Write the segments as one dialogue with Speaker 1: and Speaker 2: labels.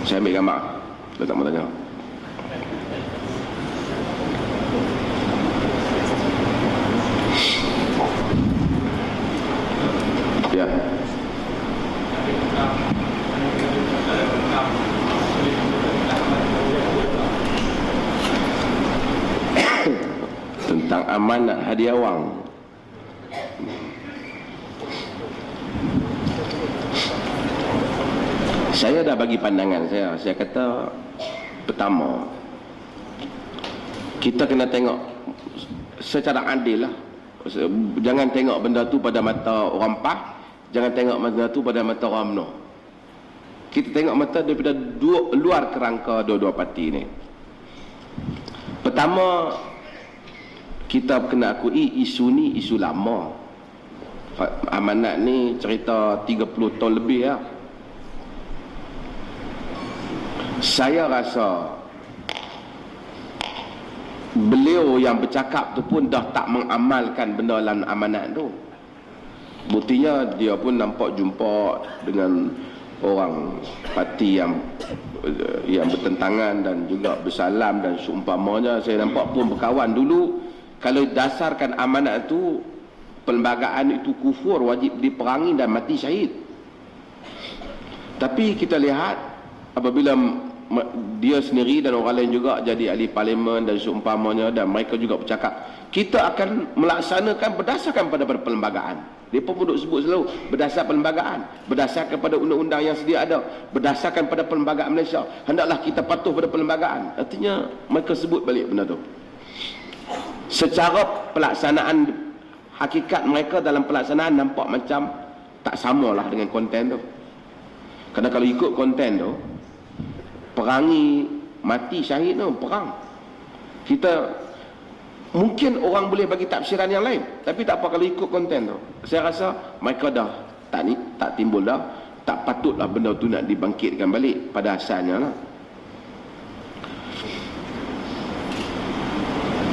Speaker 1: Saya ambil gambar. Dah tak mau tanya. Ya. Tentang amanat hadiah wang. Saya dah bagi pandangan saya. Saya kata, pertama, kita kena tengok secara adil lah. Jangan tengok benda tu pada mata orang PAS, jangan tengok benda tu pada mata orang UMNO. Kita tengok mata daripada luar kerangka dua-dua parti ni. Pertama, kita kena akui isu ni isu lama. Amanat ni cerita 30 tahun lebih lah. Saya rasa beliau yang bercakap tu pun dah tak mengamalkan benda dalam amanat tu. Buktinya dia pun nampak jumpa dengan orang parti yang bertentangan dan juga bersalam dan seumpamanya. Saya nampak pun berkawan dulu. Kalau dasarkan amanat tu, perlembagaan itu kufur, wajib diperangi dan mati syahid. Tapi kita lihat apabila dia sendiri dan orang lain juga jadi ahli parlimen dan seumpamanya, dan mereka juga bercakap, kita akan melaksanakan berdasarkan pada perlembagaan. Dia pun duduk sebut selalu berdasar perlembagaan, berdasarkan pada undang-undang yang sedia ada, berdasarkan pada perlembagaan Malaysia. Hendaklah kita patuh pada perlembagaan. Artinya mereka sebut balik benda tu. Secara pelaksanaan, hakikat mereka dalam pelaksanaan nampak macam tak samalah dengan konten tu. Kerana kalau ikut konten tu, perangi mati syahid tu perang. Kita mungkin orang boleh bagi tafsiran yang lain, tapi tak apa kalau ikut konten tu. Saya rasa mereka dah tak timbul dah, tak patutlah benda tu nak dibangkitkan balik pada asalnya lah.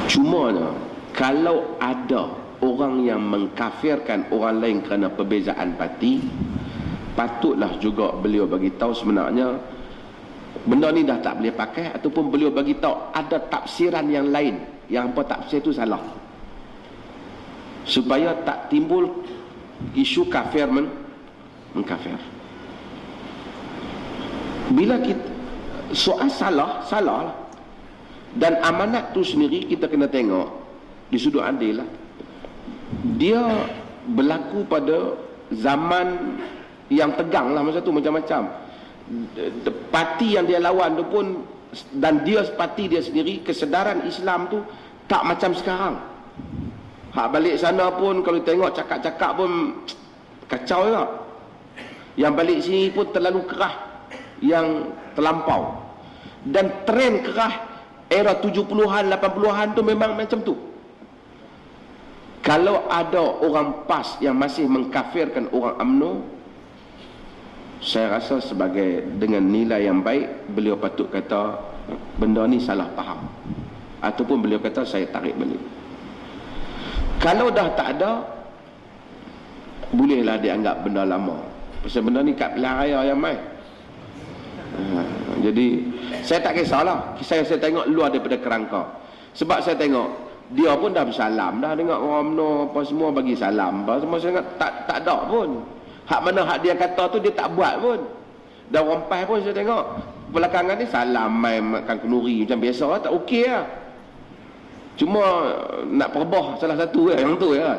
Speaker 1: Cumanya kalau ada orang yang mengkafirkan orang lain kerana perbezaan parti, patutlah juga beliau bagi tahu sebenarnya benda ni dah tak boleh pakai, ataupun beliau bagi tahu ada tafsiran yang lain, yang apa tafsir tu salah, supaya tak timbul isu kafir mengkafir. Bila kita soal salah lah. Dan amanat tu sendiri kita kena tengok di sudut adil lah. Dia berlaku pada zaman yang tegang lah masa tu, macam-macam. Parti yang dia lawan tu pun, dan dia parti dia sendiri, kesedaran Islam tu tak macam sekarang. Hak balik sana pun kalau tengok cakap-cakap pun kacau juga. Yang balik sini pun terlalu kerah, yang terlampau. Dan trend kerah era 70-an, 80-an tu memang macam tu. Kalau ada orang PAS yang masih mengkafirkan orang UMNO, saya rasa sebagai dengan nilai yang baik, beliau patut kata benda ni salah faham, ataupun beliau kata saya tarik balik. Kalau dah tak ada, bolehlah dianggap benda lama. Pasal benda ni kat pilihan raya yang mai. Jadi saya tak kisahlah, saya tengok luar daripada kerangka. Sebab saya tengok dia pun dah bersalam dah dengan orang UMNO apa semua, bagi salam apa semua. Saya tengok tak ada pun. Hak mana hak dia kata tu dia tak buat pun. Dan orang PAS pun saya tengok belakangan ni salam main makan kenduri macam biasa lah, tak okey lah. Cuma nak perbah salah satu yang tu ya.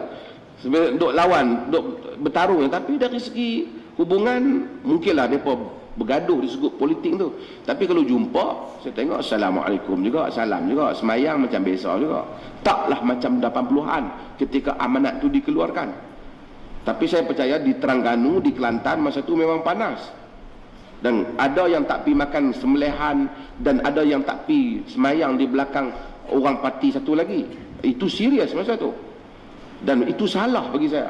Speaker 1: Sebab duk lawan, duk bertarung, tapi dari segi hubungan mungkinlah depa bergaduh di sudut politik tu. Tapi kalau jumpa, saya tengok assalamualaikum juga, salam juga, semayang macam biasa juga. Taklah macam 80-an ketika amanat tu dikeluarkan. Tapi saya percaya di Terengganu, di Kelantan masa tu memang panas. Dan ada yang tak pergi makan sembelihan, dan ada yang tak pergi semayang di belakang orang parti satu lagi. Itu serius masa tu. Dan itu salah bagi saya.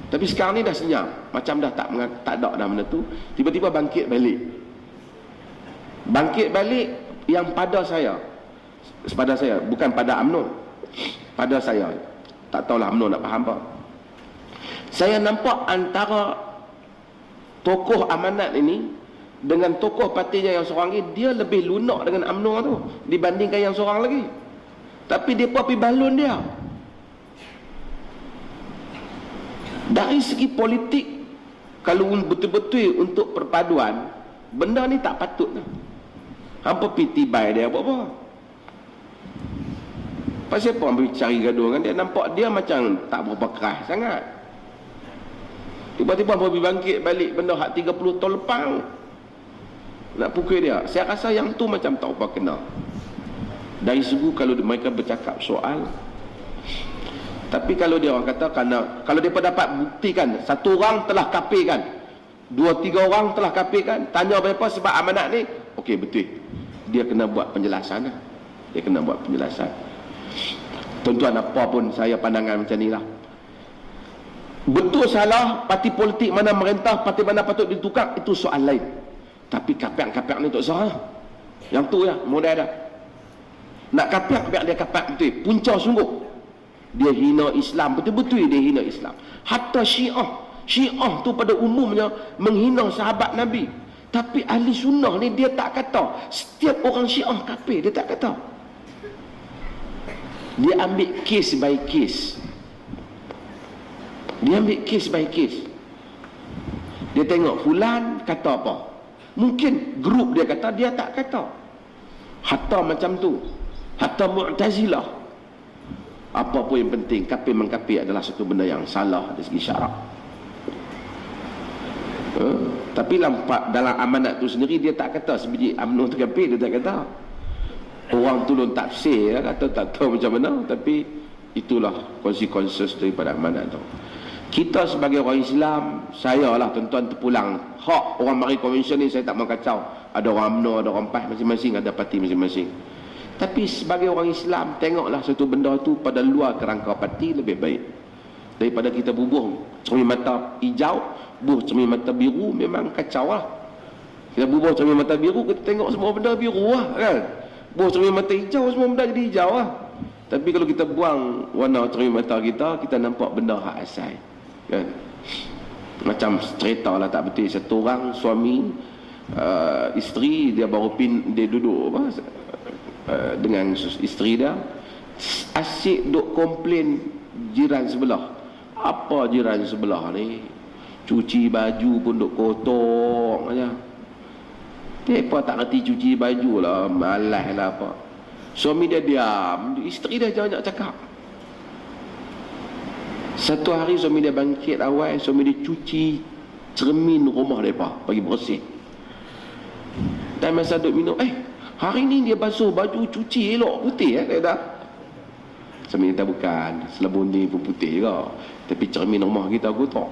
Speaker 1: Tapi sekarang ni dah senyap, macam dah tak ada dah benda tu. Tiba-tiba bangkit balik yang pada saya, bukan pada UMNO, pada saya. Tak tahulah UMNO nak faham apa. Saya nampak antara tokoh amanat ini dengan tokoh partinya yang seorang ini, dia lebih lunak dengan UMNO tu dibandingkan yang seorang lagi. Tapi dia pun api balon dia. Dari segi politik, kalau betul-betul untuk perpaduan, benda ni tak patut lah. Hampa pergi tibai dia apa-apa. Pasal apa ambil cari gaduh dengan dia? Nampak dia macam tak berapa keras sangat. Tiba-tiba pergi bangkit balik benda hak 30 tahun lepas nak pukul dia. Saya rasa yang tu macam tak apa kena. Dari segi kalau mereka bercakap soal, tapi kalau dia orang kata kalau dia dapat buktikan satu orang telah kafirkan, 2-3 orang telah kafirkan, tanya apa sebab amanat ni, okey betul. Dia kena buat penjelasan lah. Dia kena buat penjelasan. Tuan-tuan, apa pun saya pandangan macam ni lah. Betul salah parti politik mana merentah, parti mana patut ditukar, itu soal lain. Tapi kapiak-kapiak ni tak sah. Yang tu ya, modal dah. Nak kapiak dia kapiak betul. Punca sungguh. Dia hina Islam, betul-betul dia hina Islam. Hatta Syiah tu pada umumnya menghina sahabat Nabi. Tapi ahli sunnah ni dia tak kata setiap orang Syiah kafir, dia tak kata. Dia ambil case by case. Dia ambil case by case. Dia tengok fulan kata apa. Mungkin grup dia kata, dia tak kata. Hatta macam tu. Hatta Mu'tazilah. Apa pun yang penting, kafir mengkafir adalah satu benda yang salah dari segi syarak. Tapi dalam amanat tu sendiri dia tak kata sebiji UMNO tu kafir, dia tak kata. Orang tolong tafsir, kata tak tahu macam mana, tapi itulah konsekuensi daripada amanat tu. Kita sebagai orang Islam, saya lah tuan-tuan terpulang. Hak orang mari konvensyen ni saya tak mau kacau. Ada orang UMNO, ada orang PAS masing-masing, ada parti masing-masing. Tapi sebagai orang Islam, tengoklah satu benda tu pada luar kerangka parti lebih baik. Daripada kita bubuh cermin mata hijau, bubuh cermin mata biru, memang kacau lah. Kita bubuh cermin mata biru, kita tengok semua benda biru lah kan. Bubuh cermin mata hijau, semua benda jadi hijau lah. Tapi kalau kita buang warna cermin mata kita, kita nampak benda hak asal kan. Macam cerita lah tak betul. Satu orang suami, isteri dia baru dia duduk dengan isteri dia, asyik duk komplain jiran sebelah. Apa jiran sebelah ni cuci baju pun duk kotor aja. Depa tak reti cuci baju lah, malas lah apa. Suami dia diam, isteri dia jangan cakap. Satu hari suami dia bangkit awal, suami dia cuci cermin rumah depa bagi bersih. Dan masa duk minum, hari ni dia basuh baju cuci elok putih dia dah. Suami kita bukan, selebun ni pun putih juga. Tapi cermin rumah kita kotor.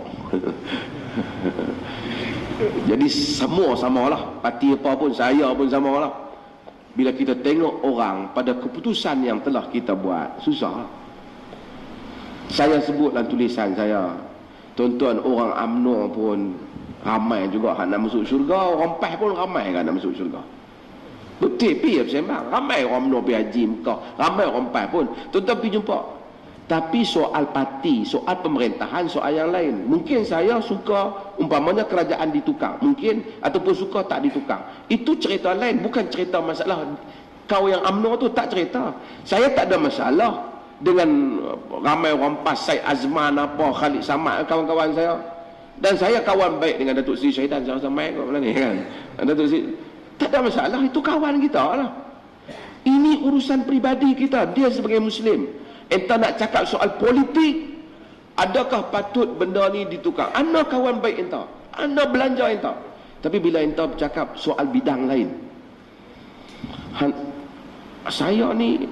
Speaker 1: Jadi semua samalah. Parti apa pun, saya pun samalah. Bila kita tengok orang pada keputusan yang telah kita buat, susah. Saya sebut dalam tulisan saya, tuan-tuan, orang UMNO pun ramai juga nak masuk syurga, orang PAS pun ramai kan nak masuk syurga. Betul pi sembang, ramai orang UMNO pergi haji Mekah, ramai orang PAS pun. Tuan-tuan pergi jumpa. Tapi soal parti, soal pemerintahan, soal yang lain. Mungkin saya suka umpamanya kerajaan ditukar, mungkin, ataupun suka tak ditukar. Itu cerita lain, bukan cerita masalah kau yang UMNO tu tak cerita. Saya tak ada masalah dengan ramai orang PAS, Syed Azman apa, Khalid Samad, kawan-kawan saya. Dan saya kawan baik dengan Datuk Seri Syahidan, saya rasa main kat mana ni kan. Datuk Seri, tak ada masalah, itu kawan kita lah. Ini urusan peribadi kita, dia sebagai Muslim. Entah nak cakap soal politik, adakah patut benda ni ditukar? Anda kawan baik entah, anda belanja entah. Tapi bila entah bercakap soal bidang lain, saya ni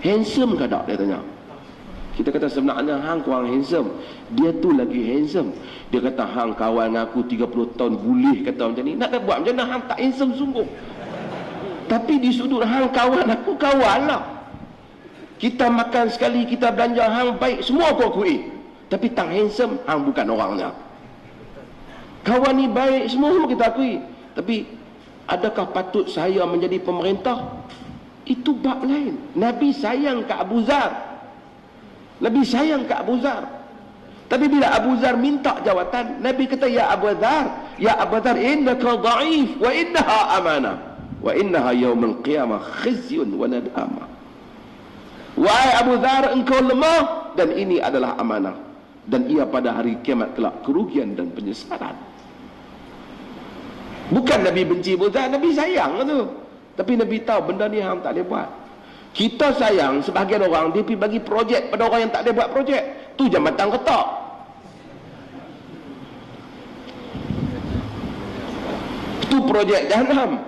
Speaker 1: handsome ke tak, dia tanya. Kita kata sebenarnya hang kurang handsome, dia tu lagi handsome. Dia kata hang kawan dengan aku 30 tahun boleh kata macam ni. Nak buat macam mana hang tak handsome sungguh. Tapi di sudut hang kawan aku, kawan lah. Kita makan sekali, kita belanja, hang baik, semua aku akui. Tapi tak handsome, hang bukan orangnya. Kawan ni baik, semua kita akui. Tapi adakah patut saya menjadi pemerintah? Itu bab lain. Nabi sayang ke Abu Zar. Nabi sayang ke Abu Zar. Tapi bila Abu Dzar minta jawatan, Nabi kata, ya Abu Dzar, innaka dha'if wa innaha amanah wa innaha yaumul qiyamah khizyun wa nadamah. Wahai Abu Dzar, engkau lemah dan ini adalah amanah, dan ia pada hari kiamat kelak kerugian dan penyesalan. Bukan Nabi benci Abu Dzar, Nabi sayang tu. Tapi Nabi tahu benda ni hang tak boleh buat. Kita sayang sebahagian orang, dia pergi bagi projek pada orang yang tak boleh buat projek. Tu jambatan ketak. Itu projek jahanam.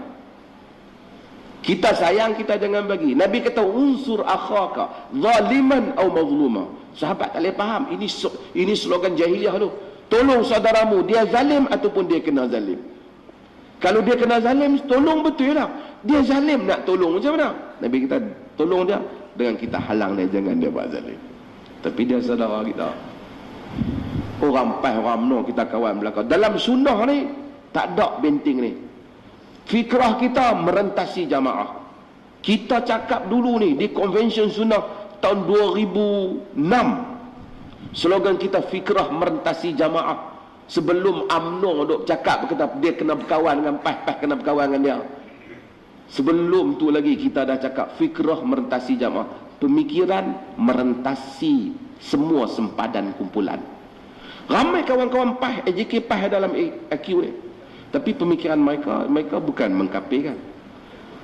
Speaker 1: Kita sayang, kita jangan bagi. Nabi kata, unsur akhaka zaliman atau mazluma. Sahabat tak boleh faham. Ini slogan jahiliah tu. Tolong saudaramu, dia zalim ataupun dia kena zalim. Kalau dia kena zalim, tolong betul lah. Dia zalim, nak tolong macam mana? Nabi kita tolong dia dengan kita halang dia, jangan dia buat zalim. Tapi dia saudara kita. Orang pas, orang menang, kita kawan belakang. Dalam sunnah ni, tak ada benting ni. Fikrah kita merentasi jamaah. Kita cakap dulu ni, di Convention Sunnah tahun 2006. Slogan kita, fikrah merentasi jamaah. Sebelum UMNO duk cakap, kata dia kena berkawan dengan PAS kena berkawan dengan dia. Sebelum tu lagi kita dah cakap fikrah merentasi jamaah. Pemikiran merentasi semua sempadan kumpulan. Ramai kawan-kawan PAS, AJK PAS dalam AQ ni. Tapi pemikiran mereka bukan mengkafirkan.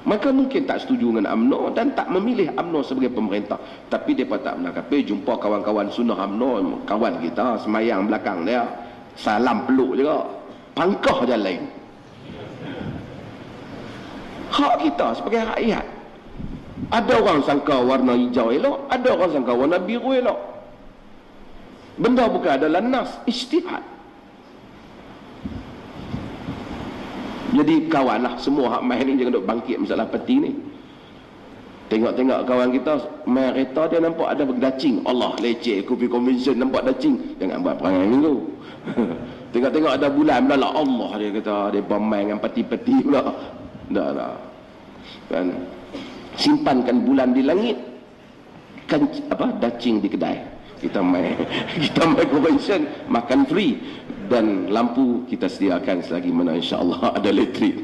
Speaker 1: Mereka mungkin tak setuju dengan UMNO dan tak memilih UMNO sebagai pemerintah. Tapi mereka tak nak kafir. Jumpa kawan-kawan sunnah UMNO, kawan kita semayang belakang dia, salam peluk juga, pangkah je lain. Hak kita sebagai rakyat. Ada orang sangka warna hijau elok, ada orang sangka warna biru elok. Benda bukan adalah nas, ijtihad. Jadi kawanlah semua hak main ni, jangan duk bangkit masalah peti ni. Tengok-tengok kawan kita main kereta, dia nampak ada berdacing. Allah, leceh kopi convention nampak dacing. Jangan buat perangai dulu. Tengok-tengok ada bulan pula lah. Allah, dia kata dia bermain dengan peti-peti pula. Dah. Kan simpankan bulan di langit, kan apa, dacing di kedai. Kita main convention, makan free, dan lampu kita sediakan selagi mana insya-Allah ada elektrik.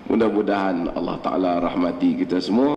Speaker 1: Mudah-mudahan Allah Ta'ala rahmati kita semua.